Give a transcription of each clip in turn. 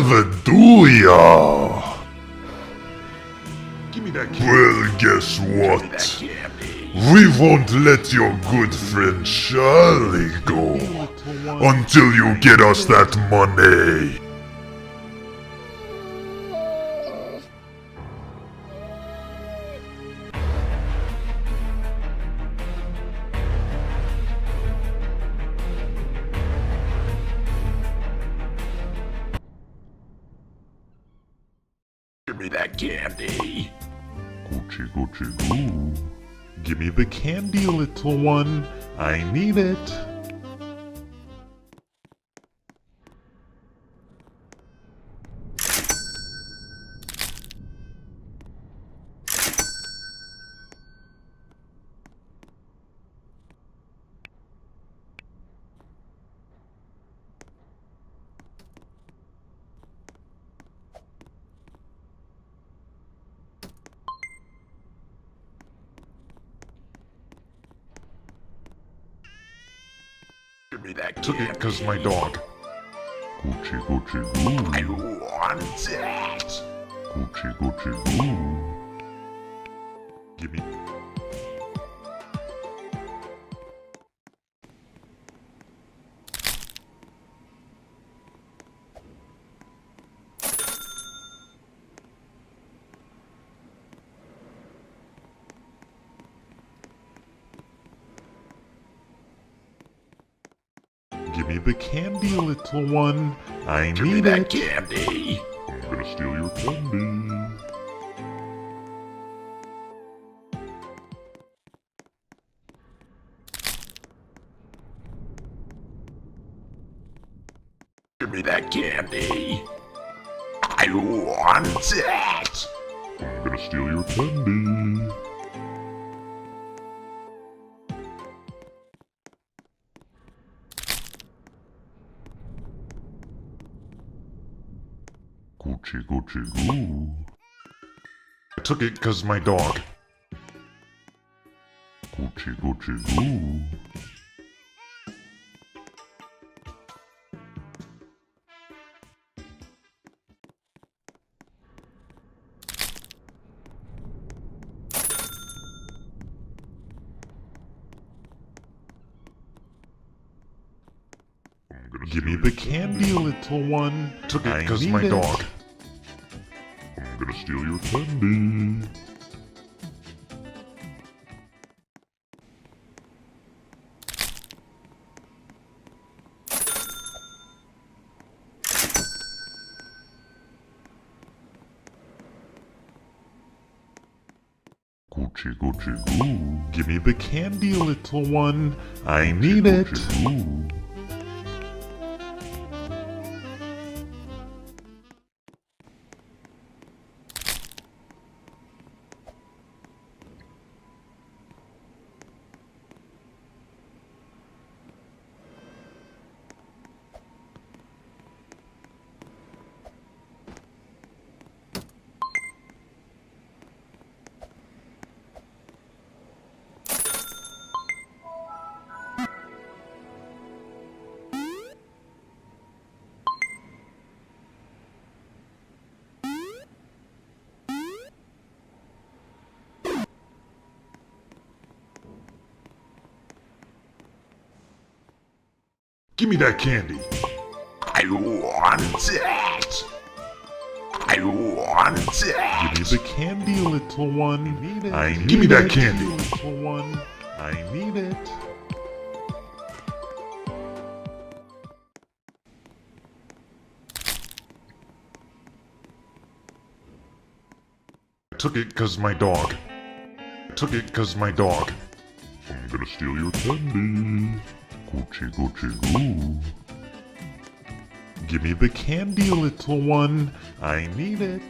never do ya? Give me that candy. Well, guess Give me that what? candy. We won't let your good friend Charlie go until you get us that money. Give me that candy. Gucci, Gucci, goo. Give me the candy, little one. I need it. Give me that Took candy. it 'cause my dog. Gucci, Gucci, goo. I want it. Gucci, Gucci, goo. Give me. Give me the candy, little one. I Give me need that it. candy. I'm gonna steal your candy. Give me that candy. I want it. I'm gonna steal your candy. Gucci, Gucci, goo. I took it 'cause my dog. Gucci, Gucci, goo. Give me the candy, little one. Took it 'cause my dog. I'm gonna steal your candy. Gucci, Gucci, goo. Give me the candy, little one. I need it. Goo. Give me that candy. I want it. I want it. Give me the candy, little one. I need Give me that it, candy. little one. I need it. I took it 'cause my dog. I took it 'cause my dog. I'm gonna steal your candy. Gucci, Gucci, goo. Give me the candy, little one. I need it.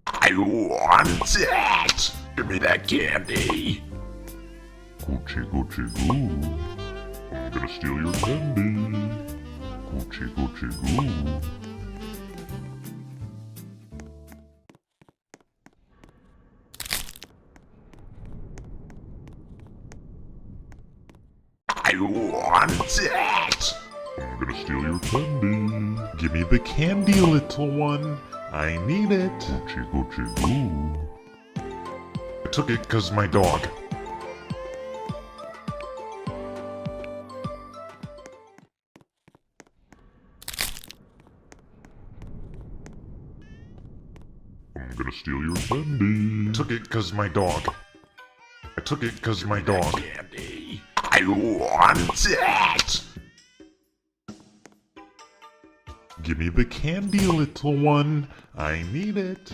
I want it. Give me that candy. Gucci, Gucci, goo. I'm gonna steal your candy. Gucci, Gucci, goo. I want it. I'm gonna steal your candy. Give me the candy, little one. I need it. Gucci, Gucci, goo. I took it cause my dog. I'm gonna steal your candy. I took it cause my dog. I took it cause my dog. Candy. I want it. Give me the candy, little one. I need it.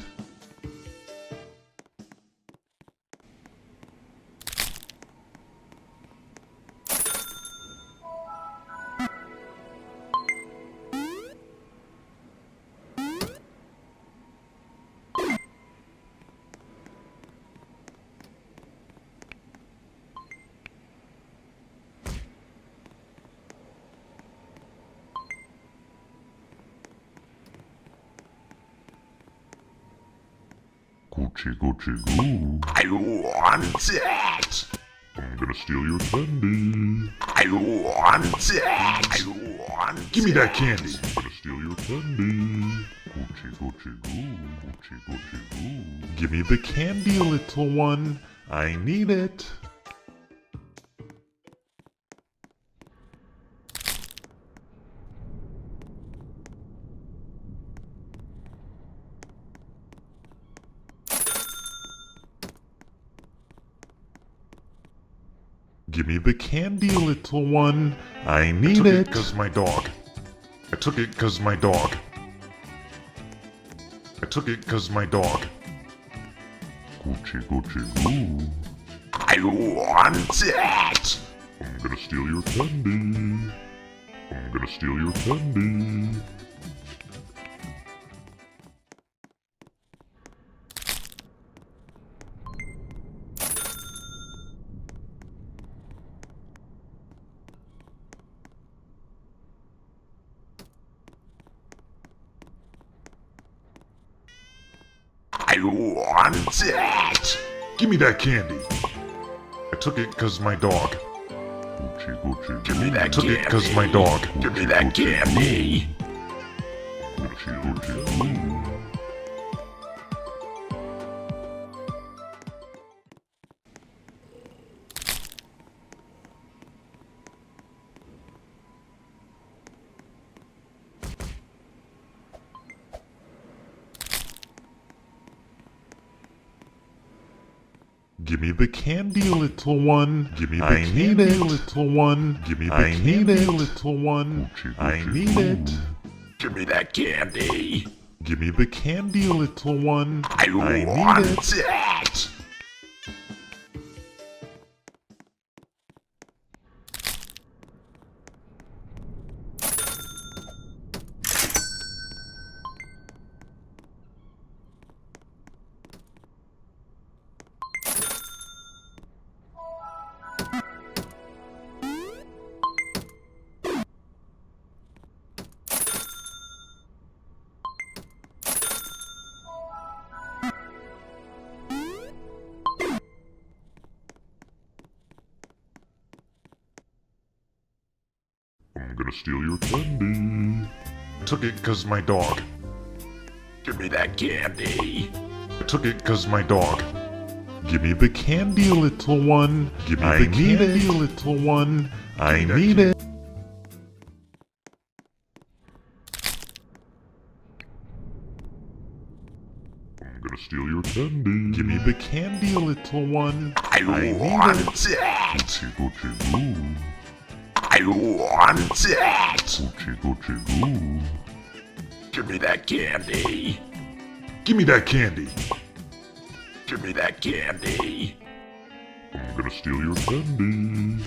Gucci, Gucci, goo. I want it. I'm gonna steal your candy. I want it. I want Give me that it. candy. I'm gonna steal your candy. Gucci, Gucci, goo. Gucci, Gucci, goo. Give me the candy, little one. I need it. Give me the candy, little one. I need it. Cause my dog. I took it cause my dog. I took it cause my dog. Gucci, Gucci, goo. I want it. I'm gonna steal your candy. I'm gonna steal your candy. I want it. Give me that candy. I took it cause my dog. Gucci, Gucci, Give me goo. that I took candy. it cause my dog. Give me Gucci, that Gucci, candy. goo. Gucci, Gucci, goo. Give me the candy, little one. Give me the candy, little one. Give me the candy, little one. I need it. Give me that candy. Give me the candy, little one. I need want it. it. I'm gonna steal your candy. I took it cause my dog. Give me that candy. I took it cause my dog. Give me the candy, little one. Give me the candy, little one. I need it. I'm gonna steal your candy. Give me the candy, little one. I need want it. it. Gucci, Gucci, goo. I want it. Gucci, Gucci, goo. Give me that candy. Give me that candy. Give me that candy. I'm gonna steal your candy.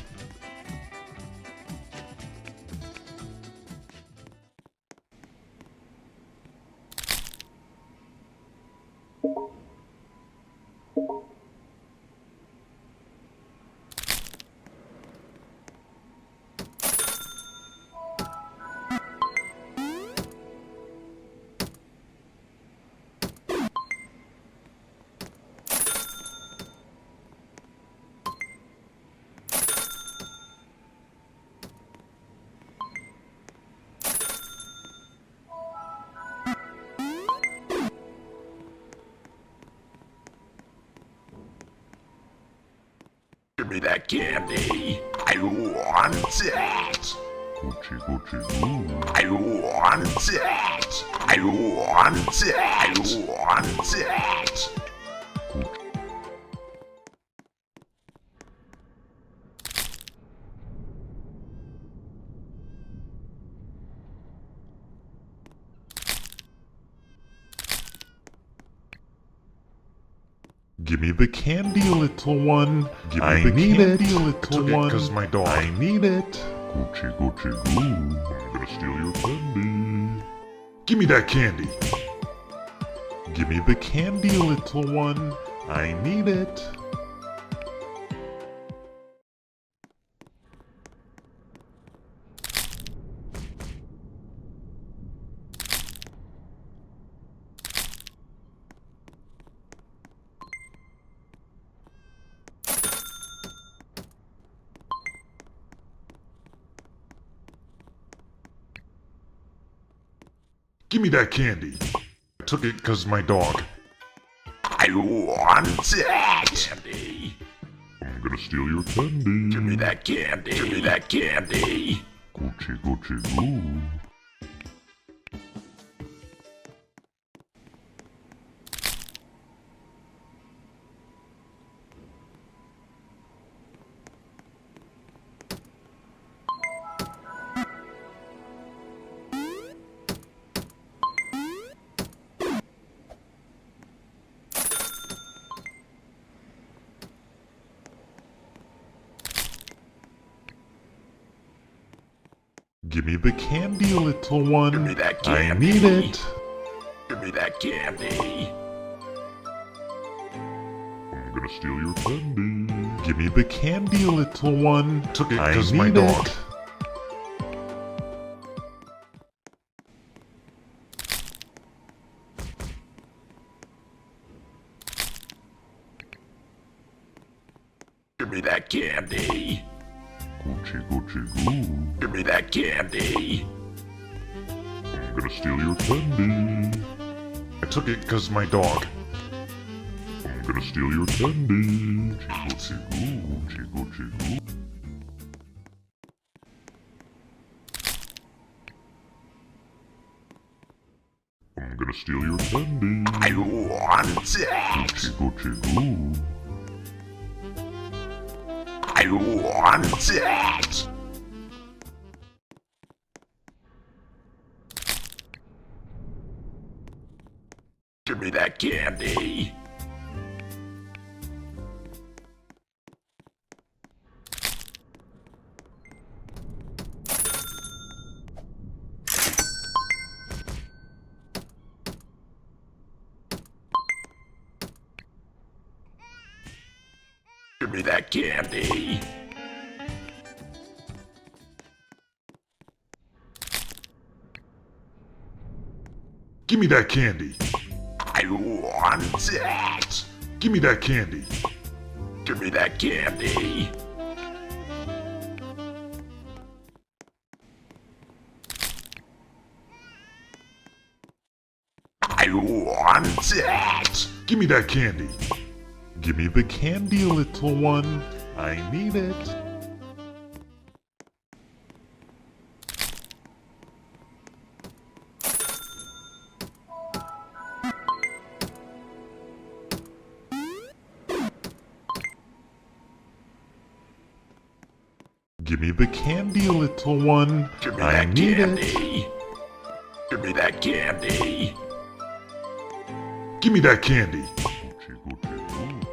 me that candy. I want it. Gucci, Gucci, goo. I want it. I want it. I want it. Give me the candy, little one. Give me I the need candy, it, little little one. Cause my dog. I need it. Gucci, Gucci, goo. I'm gonna steal your candy. Give me that candy. Give me the candy, little one. I need it. Give me that candy. I took it cause my dog. I want it. Candy. I'm gonna steal your candy. Give me that candy. Give me that candy. Gucci, Gucci, goo. Give me the candy, little one. Give me that I candy. need it. Give me that candy. I'm gonna steal your candy. Give me the candy, little one. Took it I cause my need dog. it. Give me that candy. Gucci, Gucci, goo. Give me that candy. I'm gonna steal your candy. I took it cause my dog. I'm gonna steal your candy. Gucci, Gucci, goo. Gucci, Gucci, goo. I'm gonna steal your candy. I want it. Gucci, Gucci, goo. I want it. Give me that candy. Give me that candy. Give me that candy. I want it. Give me that candy. Give me that candy. I want it. Give me that candy. Give me the candy, little one. I need it. Give me the candy, little one. Give me I that need candy. it. Give me that candy. Give me that candy. Gucci, Gucci, goo.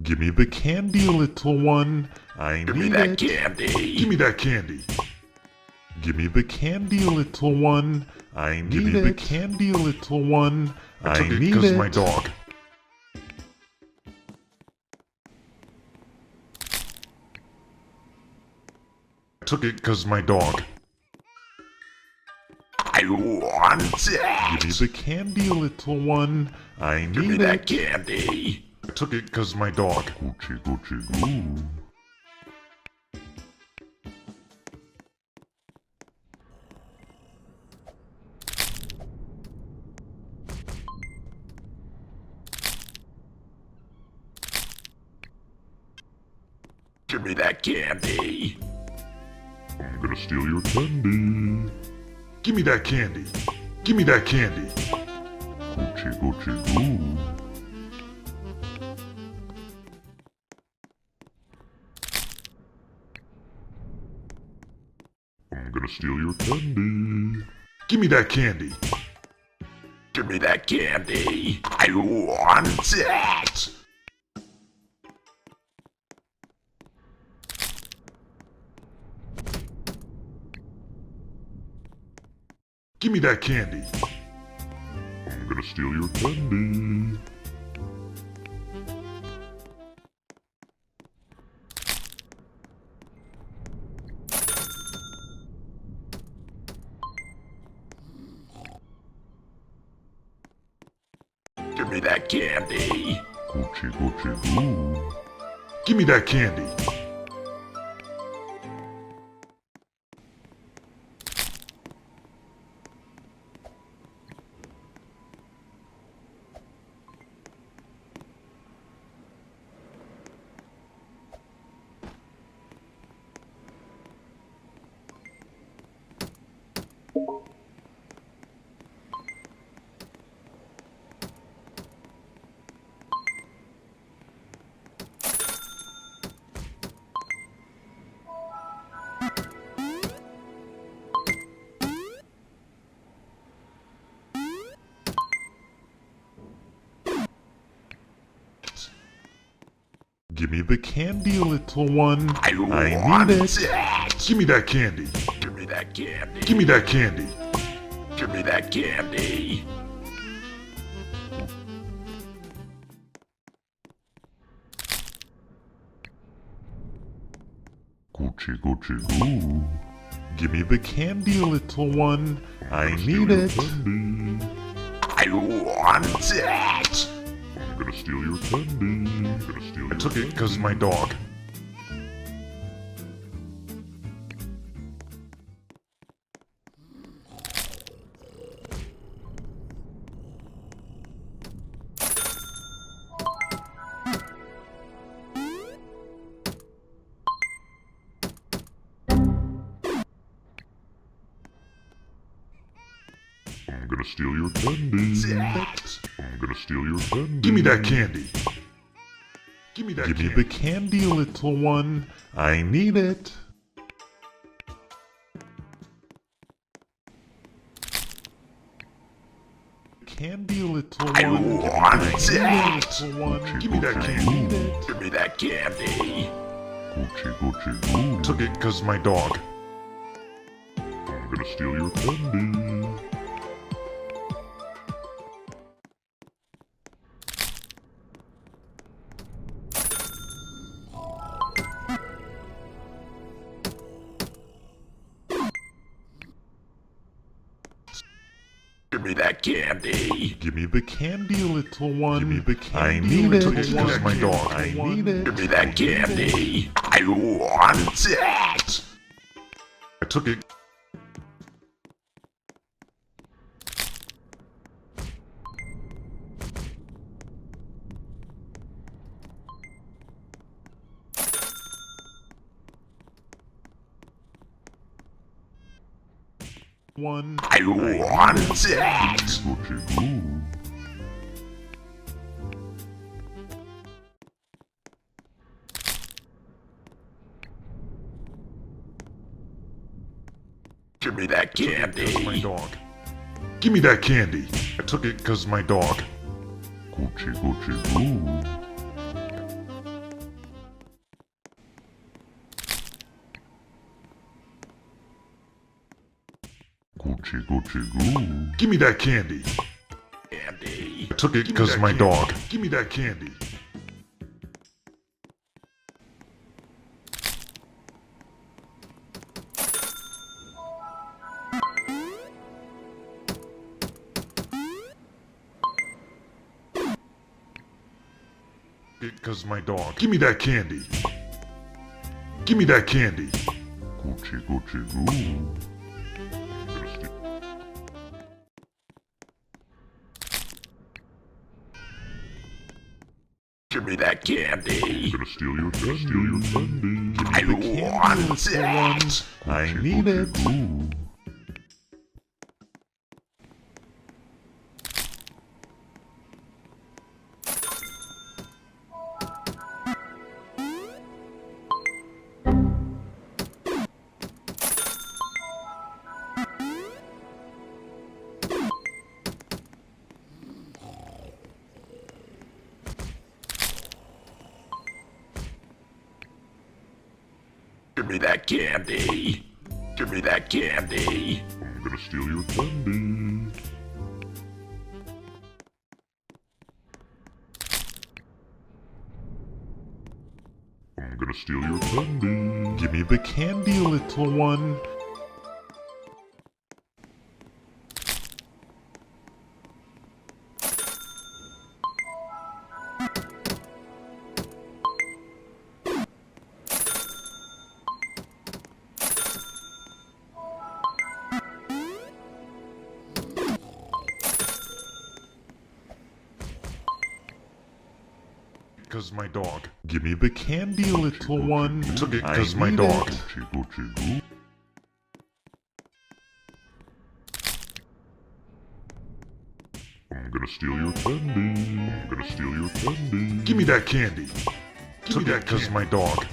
Give me the candy, little one. I Give me need that it. candy. Give me that candy. Give me the candy, little one. I need Give me it. the candy, little one. I I took it need because it. my dog. I took it because my dog. I want it. Give me the candy, little one. I Give me need that it. candy. I took it because my dog. Gucci, Gucci, goo. Give me that candy. I'm gonna steal your candy. Give me that candy. Give me that candy. Gucci, Gucci, goo. I'm gonna steal your candy. Give me that candy. Give me that candy. I want it. Give me that candy. I'm gonna steal your candy. Give me that candy. Gucci, Gucci, goo. Give me that candy. Give me the candy, little one. I need want it. it. Give me that candy. Give me that candy. Give me that candy. Give me that candy. Gucci, Gucci, goo. Give me the candy, little one. I gonna need steal your it. candy. I want it. I'm gonna steal your candy. I took it because my dog. I'm gonna steal your candy. I'm gonna steal your candy. Give me that candy. Give me that candy. Give me the candy, little one. I need it. Candy, little I one. want Give me it. that little one. Give me that candy. Give me that candy. Gucci, Gucci, goo. Took it because my dog. I'm gonna steal your candy. Give me that candy. Give me the candy, little one. Give me the candy. I need it. Took it because my dog. I need it. Give me that candy. I want it. I took it. One. I want it. Gucci, goo. Give me that Because my candy. dog. Give me that candy. I took it because my dog. Gucci, Gucci, goo. Gucci, Gucci, goo. Give me that candy. I took it because my dog. Give me that candy. Because my dog. Give me that candy. Give me that candy. Gucci, Gucci, goo. Give me that candy. I'm gonna steal your candy. Steal your candy. I want it. I need it. Goo. Give me that candy. Give me that candy. I'm gonna steal your candy. I'm gonna steal your candy. Give me the candy, little one. Because my dog. Give me the candy, little one. Took it because my dog. Gucci, Gucci, goo. I'm gonna steal your candy. I'm gonna steal your candy. Give me that candy. Give me that because candy. my dog.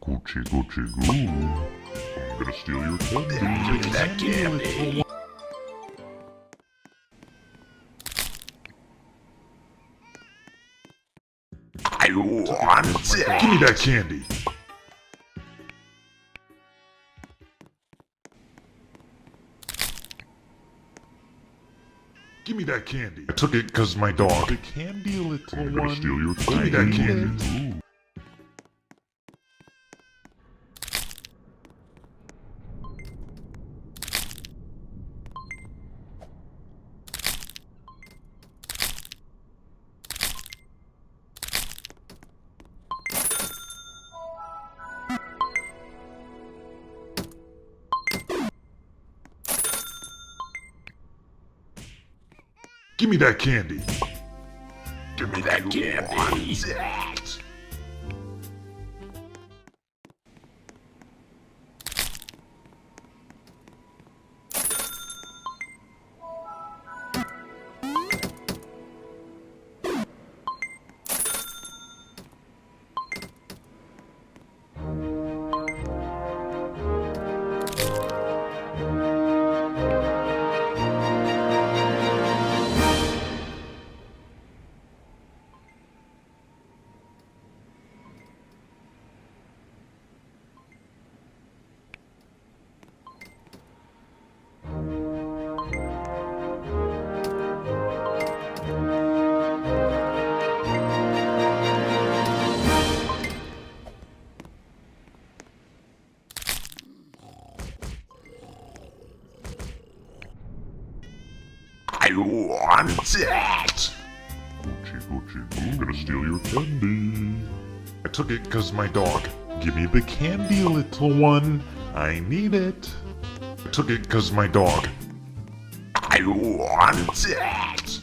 Gucci, Gucci, goo. I'm gonna steal your candy. Give me that candy. I want it. Give me that candy. Give me that candy. I took it because my dog. The candy, little I'm gonna one. steal your Give me candy. that candy. Ooh. Give me that candy. Give me that candy. I want it. Gucci, Gucci, goo. I'm gonna steal your candy. I took it because my dog. Give me the candy, little one. I need it. I took it because my dog. I want it.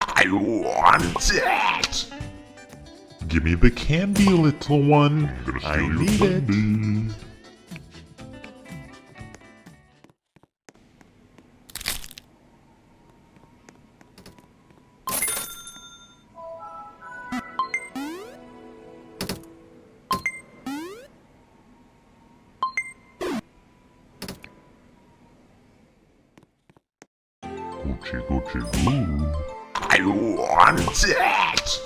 I want it. Give me the candy, little one. I'm gonna steal I your need it. candy. Gucci, Gucci, goo. I want it.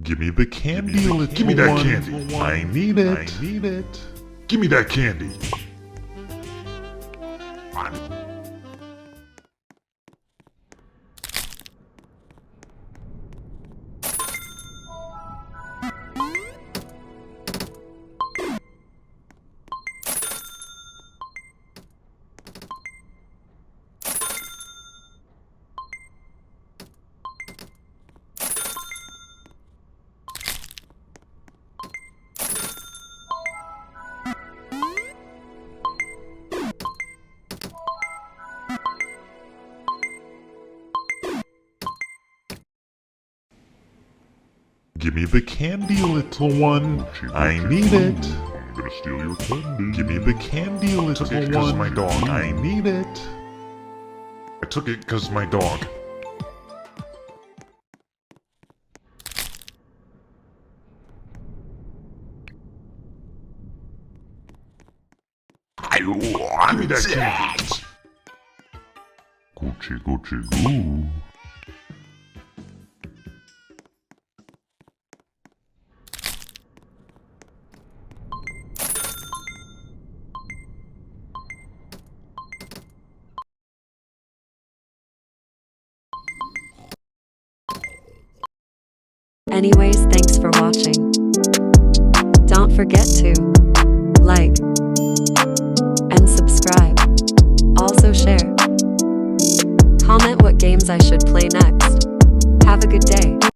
Give me the candy, little Give me that one. candy. I need it. I need it. Give me that candy. Give me the candy, little one. I need it. I'm gonna steal your candy. Give me the candy, little Took it 'cause one. my dog. I need it. I took it because my dog. I want Give me that it. candy. Gucci, Gucci, goo. Anyways, thanks for watching. Don't forget to like and subscribe. Also share. Comment what games I should play next. Have a good day.